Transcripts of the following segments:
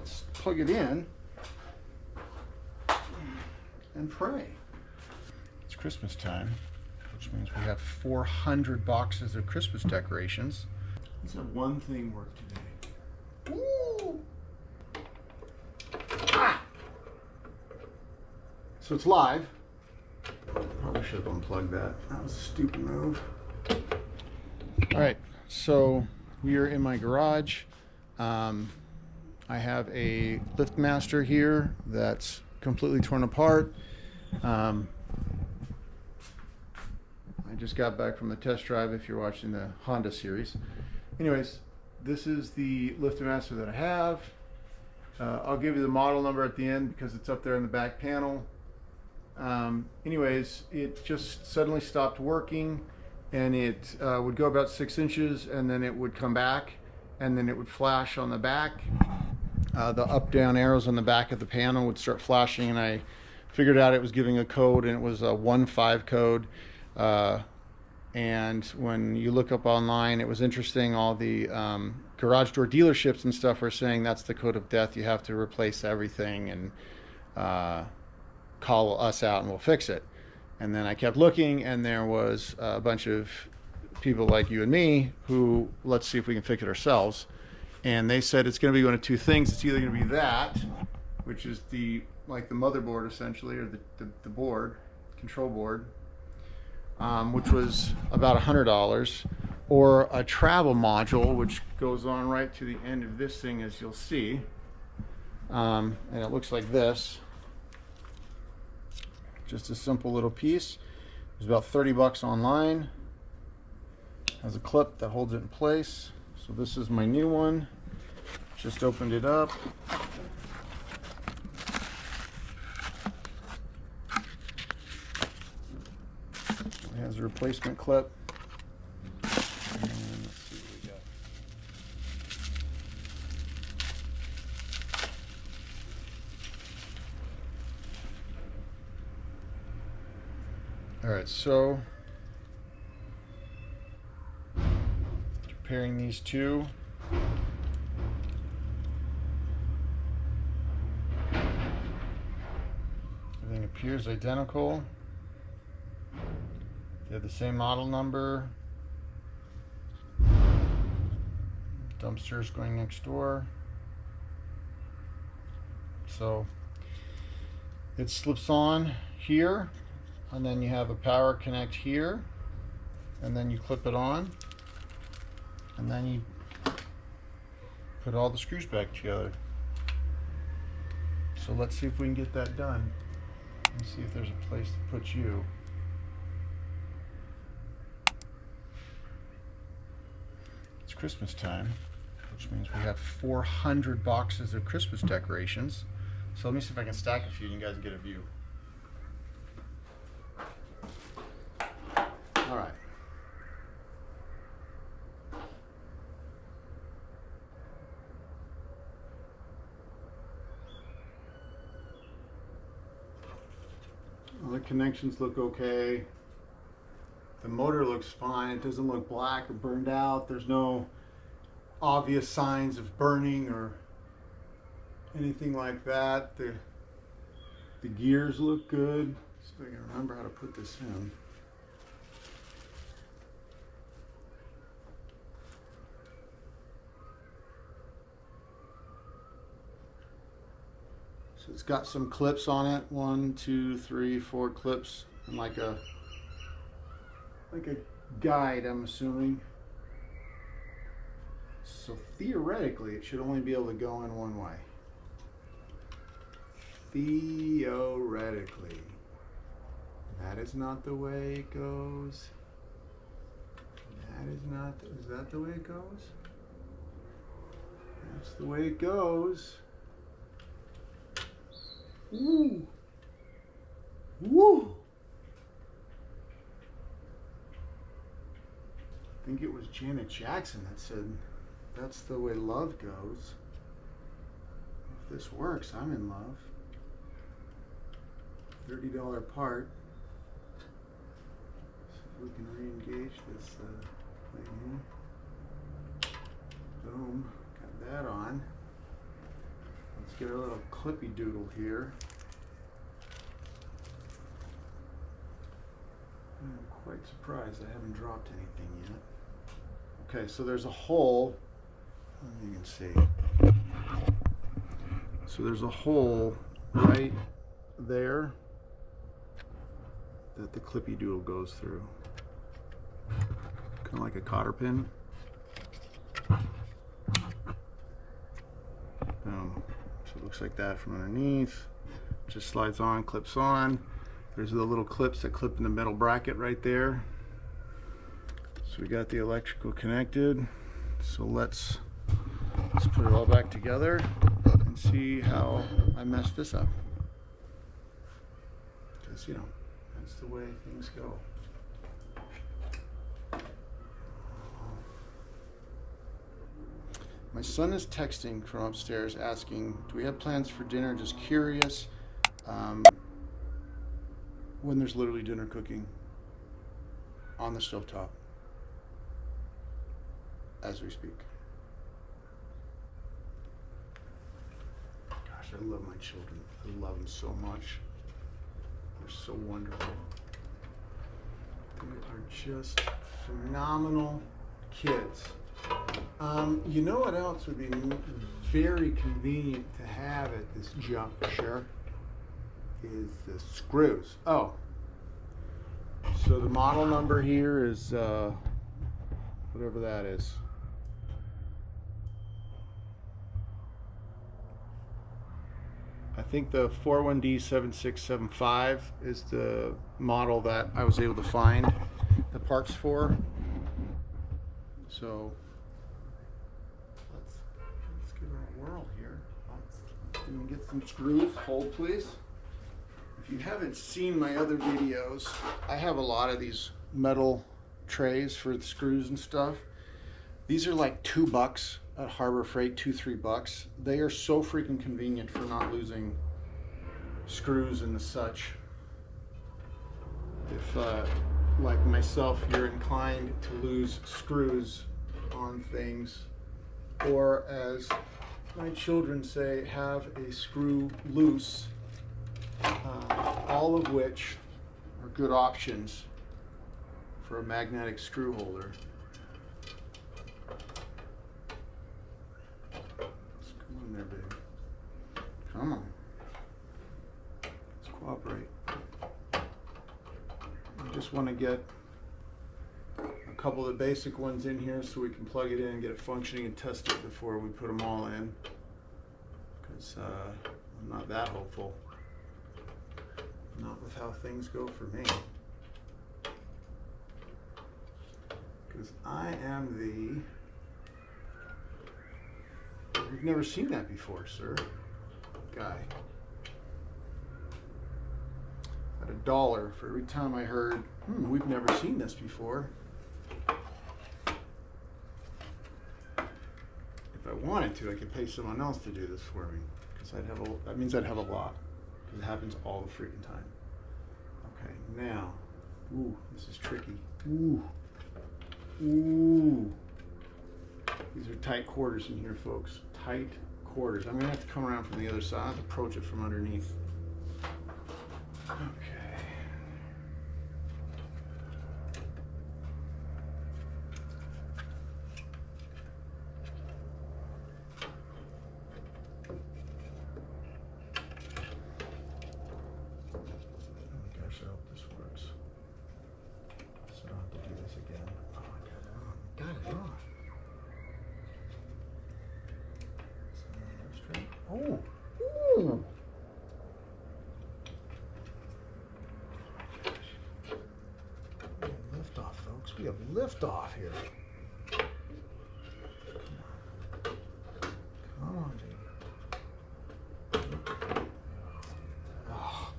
let's plug it in and pray. It's Christmas time, which means we have 400 boxes of Christmas decorations. Let's have one thing work today. Woo! Ah! So it's live. Probably should have unplugged that. That was a stupid move. All right, so we are in my garage. I have a Liftmaster here that's completely torn apart. I just got back from the test drive if you're watching the Honda series. Anyways, this is the Liftmaster that I have. I'll give you the model number at the end because it's up there in the back panel. Anyways, it just suddenly stopped working, and it would go about 6 inches, and then it would come back, and then it would flash on the back. The up-down arrows on the back of the panel would start flashing, and I figured out it was giving a code, and it was a 1.5 code. And when you look up online, it was interesting. All the garage door dealerships and stuff are saying that's the code of death. You have to replace everything and call us out and we'll fix it. And then I kept looking, and there was a bunch of people like you and me who, let's see if we can fix it ourselves. And they said it's going to be one of two things. It's either going to be that, which is like the motherboard essentially, or the board, control board, which was about $100, or a travel module, which goes on right to the end of this thing, as you'll see. And it looks like this. Just a simple little piece. It was about 30 bucks online. Has a clip that holds it in place. So this is my new one. Just opened it up. It has a replacement clip. And let's see what we got. All right, so comparing these two, everything appears identical. They have the same model number. Dumpster's going next door. So it slips on here, and then you have a power connect here, and then you clip it on, and then you put all the screws back together. So let's see if we can get that done. Let's see if there's a place to put you. It's Christmas time, which means we have 400 boxes of Christmas decorations. So let me see if I can stack a few and you guys get a view. All right. All the connections look okay. The motor looks fine. It doesn't look black or burned out. There's no obvious signs of burning or anything like that. The gears look good. See if I can remember how to put this in. So it's got some clips on it. 1, 2, 3, 4 clips, and like a guide, I'm assuming. So theoretically, it should only be able to go in one way. Theoretically. That is not the way it goes. That is not, is that the way it goes? That's the way it goes. Woo! Woo! I think it was Janet Jackson that said, "That's the way love goes." If this works, I'm in love. $30 part. See if we can re-engage this thing here. Boom. Got that on. Let's get a little clippy doodle here. I'm quite surprised I haven't dropped anything yet. Okay, so there's a hole, you can see. So there's a hole right there that the clippy doodle goes through. Kind of like a cotter pin. Boom. So it looks like that from underneath. Just slides on, clips on. There's the little clips that clip in the metal bracket right there. So we got the electrical connected. So let's put it all back together and see how I messed this up. Because, you know, that's the way things go. My son is texting from upstairs asking, do we have plans for dinner? Just curious. When there's literally dinner cooking on the stovetop as we speak. Gosh, I love my children. I love them so much. They're so wonderful. They are just phenomenal kids. You know what else would be very convenient to have at this juncture is the screws. Oh, so the model number here is whatever that is. I think the 41D7675 is the model that I was able to find the parts for. So let's give it a whirl here. Let me get some screws. Hold, please. If you haven't seen my other videos, I have a lot of these metal trays for the screws and stuff. These are like $2 at Harbor Freight, $2-3. They are so freaking convenient for not losing screws and the such. If, like myself, you're inclined to lose screws on things, or as my children say, have a screw loose, all of which are good options for a magnetic screw holder. Come on there, baby. Come on. Let's cooperate. I just want to get a couple of the basic ones in here so we can plug it in and get it functioning and test it before we put them all in. Because I'm not that hopeful. Not with how things go for me. Because I am you've never seen that before, sir. Guy. At $1 for every time I heard, we've never seen this before. If I wanted to, I could pay someone else to do this for me. Because that means I'd have a lot. Because it happens all the freaking time. Okay, now, ooh, this is tricky. Ooh. Ooh. These are tight quarters in here, folks. Tight quarters. I'm going to have to come around from the other side. I have to approach it from underneath. Okay. Gosh, I hope this works. So I don't have to do this again. Oh, I got it off. Oh. Ooh. We have liftoff, folks. We have liftoff here. Come on, baby. Oh.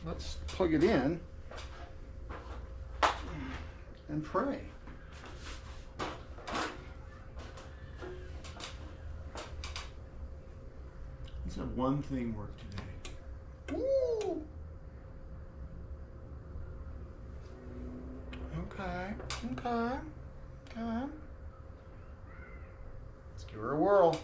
Let's plug it in and pray. Let's have one thing work today. Ooh. Okay. Let's give her a whirl.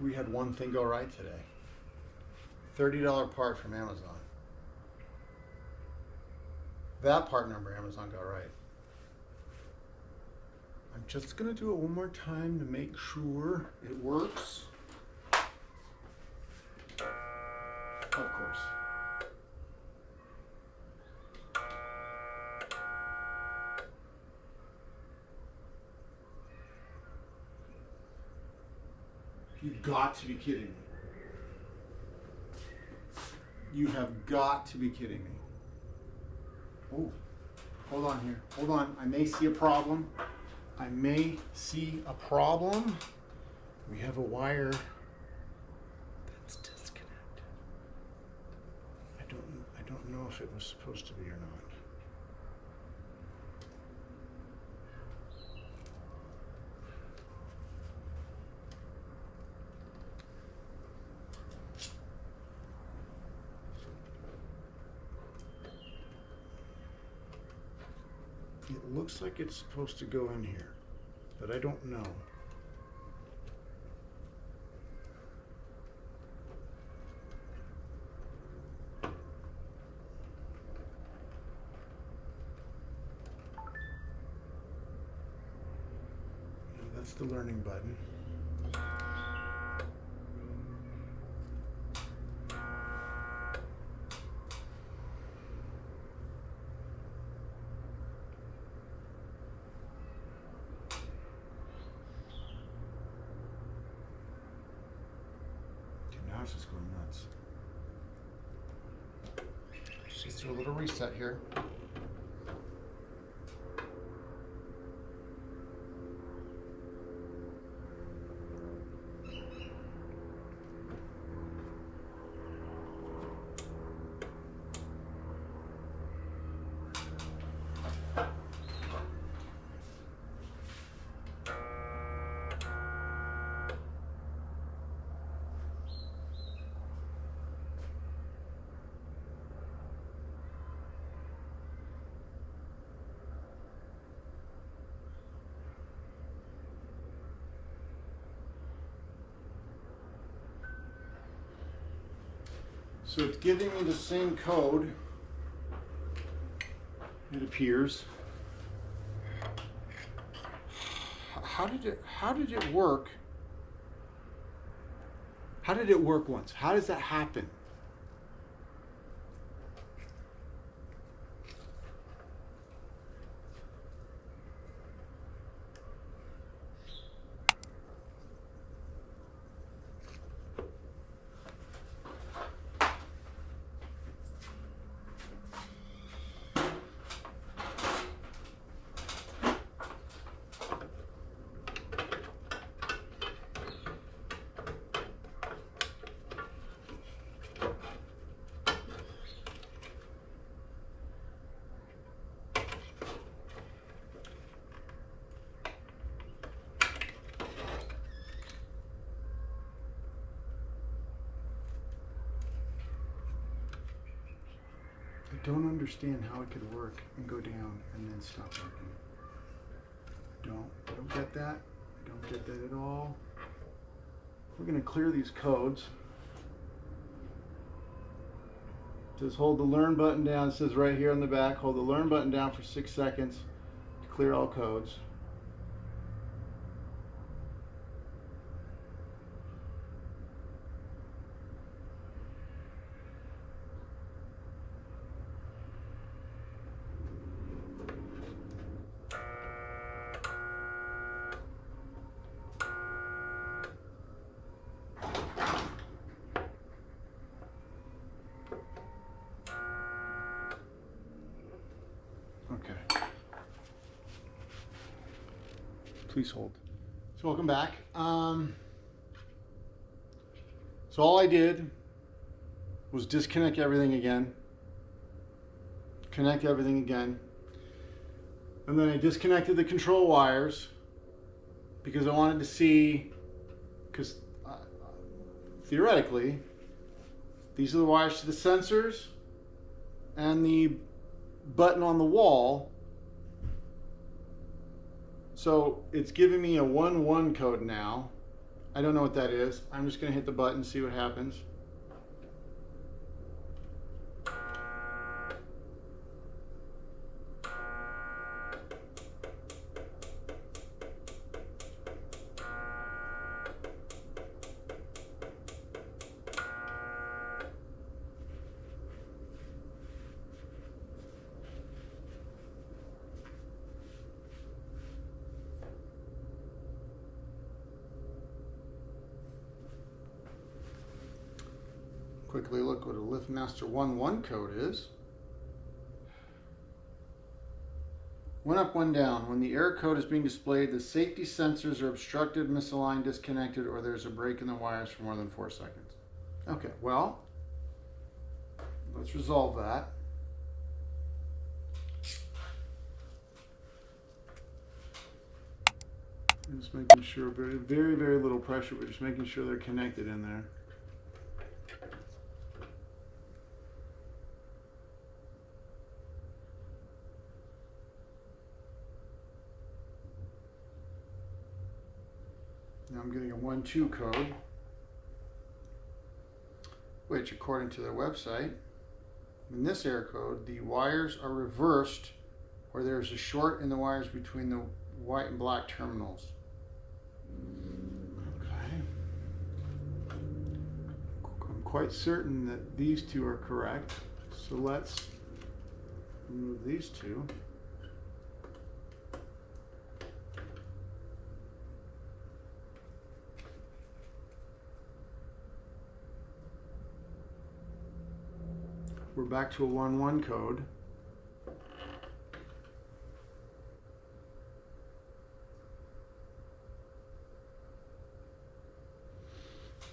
We had one thing go right today. $30 part from Amazon. That part number Amazon got right. I'm just gonna do it one more time to make sure it works. Of course. You've got to be kidding me. You have got to be kidding me. Oh, hold on here. Hold on. I may see a problem. I may see a problem. We have a wire that's disconnected. I don't know if it was supposed to be or not. It looks like it's supposed to go in here, but I don't know. That's the learning button. Now it's just going nuts. Just do a little reset here. So it's giving me the same code, it appears. How did it work? How did it work once? How does that happen? I don't understand how it could work and go down and then stop working. I don't get that. I don't get that at all. We're going to clear these codes. It says hold the learn button down. It says right here on the back, hold the learn button down for 6 seconds to clear all codes. Okay. Please hold. So welcome back. So all I did was disconnect everything again, connect everything again, and then I disconnected the control wires because I wanted to see, because theoretically these are the wires to the sensors and the button on the wall. So it's giving me a 1-1 code now. I don't know what that is. I'm just going to hit the button and see what happens. Quickly look what a Liftmaster 1-1 code is. One up, one down. When the error code is being displayed, the safety sensors are obstructed, misaligned, disconnected, or there's a break in the wires for more than 4 seconds. Okay, well, let's resolve that. I'm just making sure, very, very little pressure, but just making sure they're connected in there. Now I'm getting a 1-2 code, which according to their website, in this error code, the wires are reversed where there's a short in the wires between the white and black terminals. Okay. I'm quite certain that these two are correct, so let's remove these two. We're back to a 1-1 code.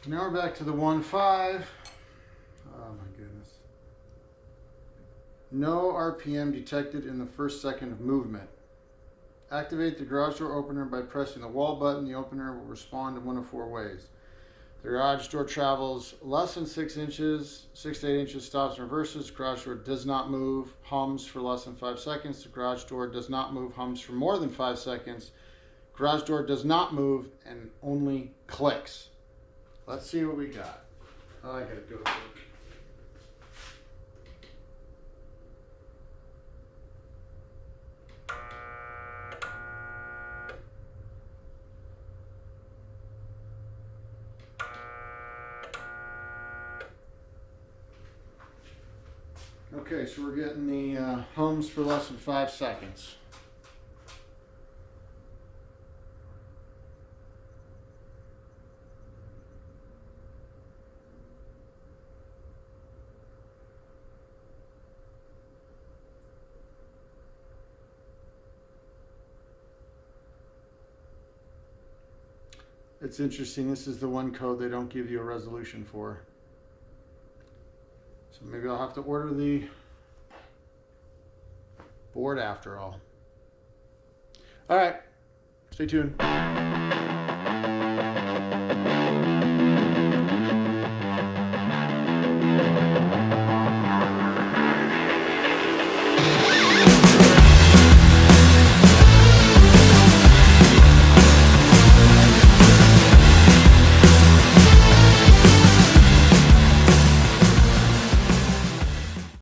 Now we're back to the 1-5. Oh my goodness. No RPM detected in the first second of movement. Activate the garage door opener by pressing the wall button. The opener will respond in one of 4 ways. The garage door travels less than 6 inches, 6 to 8 inches, stops and reverses. Garage door does not move, hums for less than 5 seconds. The garage door does not move, hums for more than 5 seconds. Garage door does not move and only clicks. Let's see what we got. Oh, I gotta go. Okay, so we're getting the hums for less than 5 seconds. It's interesting, this is the one code they don't give you a resolution for. So maybe I'll have to order the board after all. All right, stay tuned.